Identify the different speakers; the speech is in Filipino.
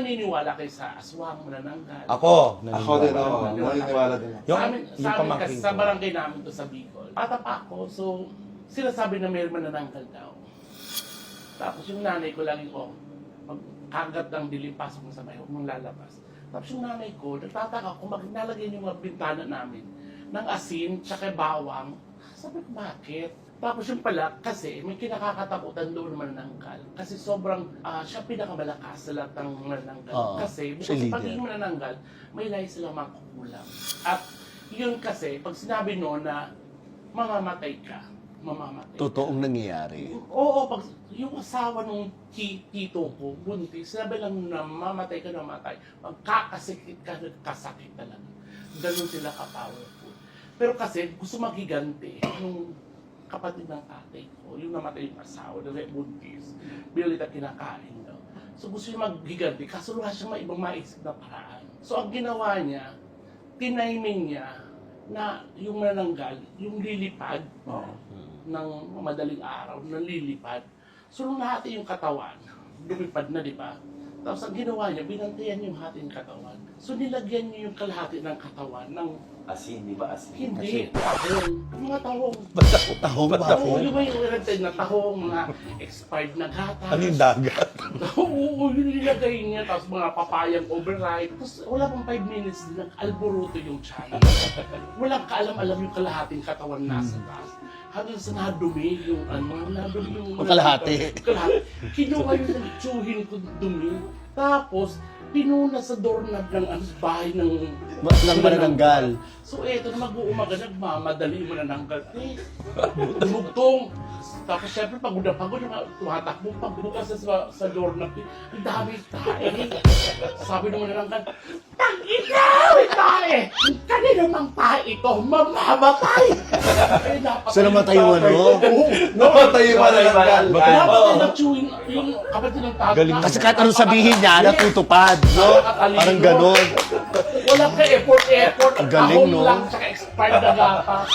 Speaker 1: naniniwala kayo sa aswang, manananggal?
Speaker 2: Ako
Speaker 3: din, oo. Naniniwala din.
Speaker 1: Sa amin
Speaker 2: pamangkin
Speaker 1: kasi
Speaker 2: ko.
Speaker 1: sa barangay namin to sa Bicol. Bata pa ako, so sinasabi na may manananggal daw. Tapos yung nanay ko lagi ko, pag kagat ng dilim, pasok mo sa bahay, huwag mong lalabas. Tapos yung nanay ko, nagtataka kung bakit nalagyan yung mga bintana namin ng asin, tsaka bawang. Sabi ko, bakit? Tapos yung pala, kasi may kinakakatakutan doon manananggal. Kasi sobrang, siya pinakamalakas sa lahat ng manananggal. Kasi
Speaker 2: siya
Speaker 1: pag
Speaker 2: leader.
Speaker 1: yung manananggal, may lahi silang makukulang. At yun kasi, pag sinabi no na mamamatay ka, mamamatay.
Speaker 2: Totoong nangyayari.
Speaker 1: Oo, pag yung asawa nung tito ko, buntis, sinabi lang na mamatay ka na matay. Magkakasikit ka, nagkasakit talaga. Ganun sila ka-powerful. Pero kasi, gusto maghiganti yung kapatid ng tatay ko, yung namatay yung asawa, na buntis, bilit at kinakain daw. So gusto niya maghiganti, kaso wala siyang ibang maisip na paraan. So ang ginawa niya, tiniming niya na yung manananggal, yung lilipad ng madaling araw, na lilipad. So nung nahati yung katawan, lumipad na, di ba? Tapos ang ginawa niya, binantayan yung hati ng katawan. So nilagyan niya yung kalahati ng katawan ng
Speaker 4: Asin, di ba asin?
Speaker 1: hindi, tahong. Mga tahong.
Speaker 2: Tahong ba?
Speaker 1: Oo, yung may oriented na tahong, mga expired na gatas.
Speaker 2: Ano yung dagat?
Speaker 1: Oo, yun nilagay niya. Tapos mga papayang overripe. Tapos wala pang 5 minutes, nag-alboruto yung tiyan. Walang kaalam-alam yung kalahating katawan nasa taas. Hanggang sa nadumi yung nadumi yung...
Speaker 2: Kalahati.
Speaker 1: Kalahati. Kinuha yung nagtsuhin ko dumi. Tapos, pinuna sa doorknob ng bahay ng
Speaker 2: manananggal.
Speaker 1: So eto na mag-uumaga, nagmamadali mo na ng gabi. Dumugtong. Tapos syempre pagod na pagod, tumatakbo pagbukas sa doorknob. Ang dami tae. Sabi naman na ng tang-ina! May tae! Kanino mang tae ito? Mamamatay!
Speaker 2: So namatay yung ano?
Speaker 3: Namatay yung manananggal.
Speaker 1: Namatay na chewing yung kapatid ng tatay.
Speaker 2: Kasi kahit anong sabihin niya, natutupad. No? Parang ganon.
Speaker 1: Walang ka-effort.
Speaker 2: Ang galing,
Speaker 1: Ahon
Speaker 2: no?
Speaker 1: lang, tsaka expired na gatas.